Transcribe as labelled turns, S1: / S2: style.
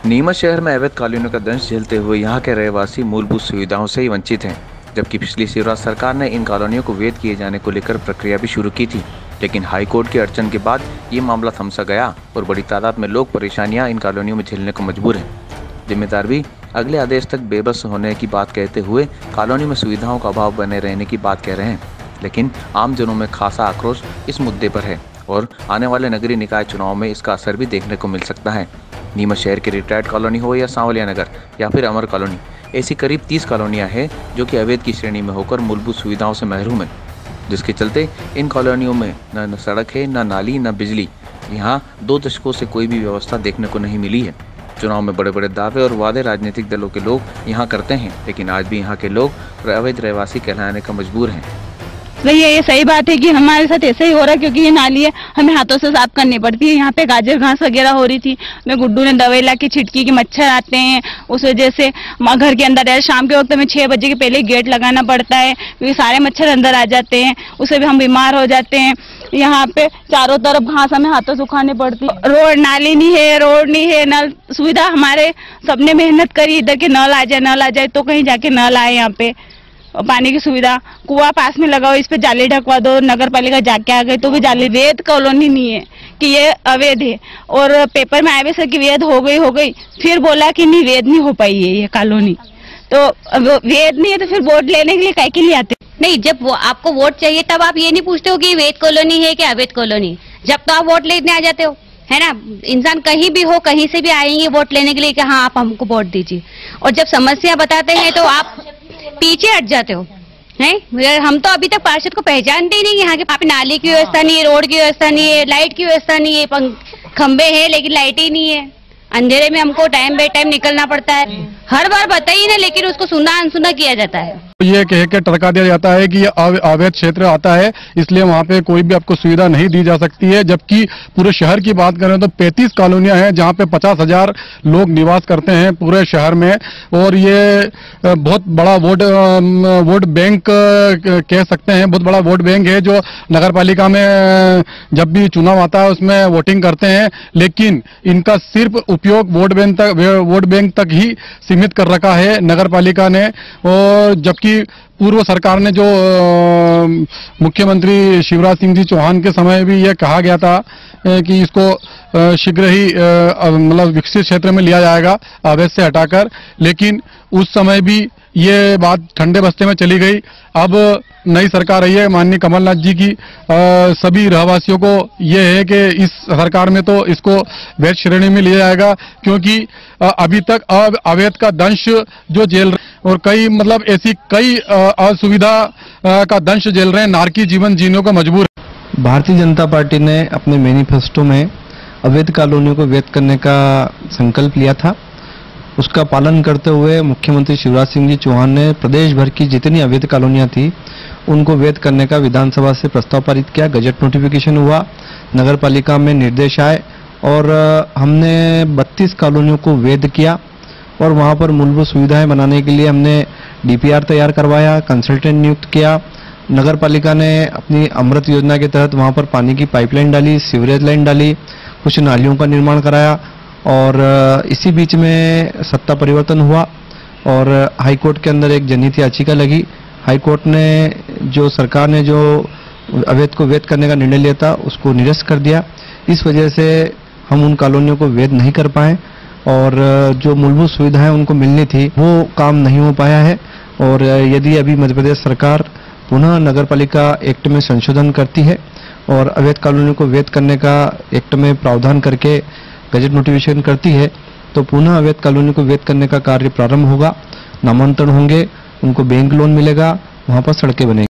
S1: नीमच शहर में अवैध कॉलोनियों का दंश झेलते हुए यहाँ के रहवासी मूलभूत सुविधाओं से ही वंचित हैं, जबकि पिछली शिवराज सरकार ने इन कॉलोनियों को वैध किए जाने को लेकर प्रक्रिया भी शुरू की थी। लेकिन हाईकोर्ट की अड़चन के बाद ये मामला थमसा गया और बड़ी तादाद में लोग परेशानियां इन कॉलोनियों में झेलने को मजबूर हैं। जिम्मेदार भी अगले आदेश तक बेबस होने की बात कहते हुए कॉलोनी में सुविधाओं का अभाव बने रहने की बात कह रहे हैं। लेकिन आम जनों में खासा आक्रोश इस मुद्दे पर है और आने वाले नगरीय निकाय चुनाव में इसका असर भी देखने को मिल सकता है। नीमच शहर की रिटायर्ड कॉलोनी हो या सांवलिया नगर या फिर अमर कॉलोनी, ऐसी करीब 30 कॉलोनियां हैं जो कि अवैध की श्रेणी में होकर मूलभूत सुविधाओं से महरूम है, जिसके चलते इन कॉलोनियों में न सड़क है, न नाली, न बिजली। यहाँ 2 दशकों से कोई भी व्यवस्था देखने को नहीं मिली है। चुनाव में बड़े बड़े दावे और वादे राजनीतिक दलों के लोग यहाँ करते हैं, लेकिन आज भी यहाँ के लोग अवैध रहवासी कहलाने का मजबूर हैं।
S2: नहीं है, ये सही बात है कि हमारे साथ ऐसे ही हो रहा है, क्योंकि ये नाली है, हमें हाथों से साफ करनी पड़ती है। यहाँ पे गाजर घास वगैरह हो रही थी, मैं गुड्डू ने दवाई ला के छिटकी कि मच्छर आते हैं, उस वजह से घर के अंदर है। शाम के वक्त में 6 बजे के पहले गेट लगाना पड़ता है, क्योंकि सारे मच्छर अंदर आ जाते हैं, उससे भी हम बीमार हो जाते हैं। यहाँ पे चारों तरफ घास हमें हाथों से उखाड़नी पड़ती है। रोड नाली नहीं है, रोड नहीं है, नल सुविधा हमारे सबने मेहनत करी, इधर के नल आ जाए तो कहीं जाके नल आए। यहाँ पे पानी की सुविधा, कुआं पास में लगाओ, इस पे जाली ढकवा दो, नगर पालिका जाके आ गई तो भी जाली। वैध कॉलोनी नहीं है कि ये अवैध है, और पेपर में आए सर कि वैध हो गई, फिर बोला कि नहीं वैध नहीं हो पाई है ये कॉलोनी। तो वैध नहीं है तो फिर वोट लेने के लिए काहे के लिए आते?
S3: नहीं, जब वो आपको वोट चाहिए तब आप ये नहीं पूछते हो कि वैध कॉलोनी है कि अवैध कॉलोनी। जब तो आप वोट लेने आ जाते हो, है ना। इंसान कहीं भी हो, कहीं से भी आएंगे वोट लेने के लिए कि हाँ आप हमको वोट दीजिए, और जब समस्या बताते हैं तो आप पीछे हट जाते हो। नहीं, हम तो अभी तक पार्षद को पहचानते ही नहीं। यहाँ के नाली की व्यवस्था नहीं है, रोड की व्यवस्था नहीं है, लाइट की व्यवस्था नहीं है, खंबे हैं लेकिन लाइट ही नहीं है। अंधेरे में हमको टाइम बाय टाइम निकलना पड़ता है। हर बार बताइए ना, लेकिन उसको सुना अनसुना किया जाता है।
S4: ये कह के टरका दिया जाता है कि ये अवैध क्षेत्र आता है, इसलिए वहाँ पे कोई भी आपको सुविधा नहीं दी जा सकती है। जबकि पूरे शहर की बात करें तो 35 कॉलोनियां हैं जहाँ पे 50,000 लोग निवास करते हैं पूरे शहर में। और ये बहुत बड़ा वोट बैंक कह सकते हैं, बहुत बड़ा वोट बैंक है जो नगर पालिका में जब भी चुनाव आता है उसमें वोटिंग करते हैं। लेकिन इनका सिर्फ उपयोग वोट बैंक तक ही सीमित कर रखा है नगर पालिका ने। और जबकि पूर्व सरकार ने जो मुख्यमंत्री शिवराज सिंह जी चौहान के समय भी यह कहा गया था कि इसको शीघ्र ही मतलब विकसित क्षेत्र में लिया जाएगा अवैध से हटाकर, लेकिन उस समय भी ये बात ठंडे बस्ते में चली गई। अब नई सरकार आई है माननीय कमलनाथ जी की, सभी रहवासियों को ये है कि इस सरकार में तो इसको वैध श्रेणी में लिया जाएगा, क्योंकि अभी तक अवैध का दंश जो झेल रहे और कई मतलब ऐसी कई असुविधा का दंश झेल रहे हैं, नारकी जीवन जीने को मजबूर है।
S5: भारतीय जनता पार्टी ने अपने मैनिफेस्टो में अवैध कॉलोनियों को वैध करने का संकल्प लिया था। उसका पालन करते हुए मुख्यमंत्री शिवराज सिंह जी चौहान ने प्रदेश भर की जितनी अवैध कॉलोनियां थी उनको वैध करने का विधानसभा से प्रस्ताव पारित किया। गजट नोटिफिकेशन हुआ, नगर पालिका में निर्देश आए और हमने 32 कॉलोनियों को वैध किया। और वहां पर मूलभूत सुविधाएं बनाने के लिए हमने DPR तैयार करवाया, कंसल्टेंट नियुक्त किया। नगर पालिका ने अपनी अमृत योजना के तहत वहां पर पानी की पाइपलाइन डाली, सीवरेज लाइन डाली, कुछ नालियों का निर्माण कराया। और इसी बीच में सत्ता परिवर्तन हुआ और हाईकोर्ट के अंदर एक जनहित याचिका लगी। हाईकोर्ट ने जो सरकार ने जो अवैध को वैध करने का निर्णय लिया था उसको निरस्त कर दिया। इस वजह से हम उन कॉलोनियों को वैध नहीं कर पाए और जो मूलभूत सुविधाएं उनको मिलनी थी वो काम नहीं हो पाया है। और यदि अभी मध्य प्रदेश सरकार पुनः नगर पालिका एक्ट में संशोधन करती है और अवैध कॉलोनियों को वैध करने का एक्ट में प्रावधान करके गजट नोटिफिकेशन करती है तो पुनः अवैध कॉलोनी को वैध करने का कार्य प्रारंभ होगा। नामांतरण होंगे, उनको बैंक लोन मिलेगा, वहां पर सड़कें बनेंगी।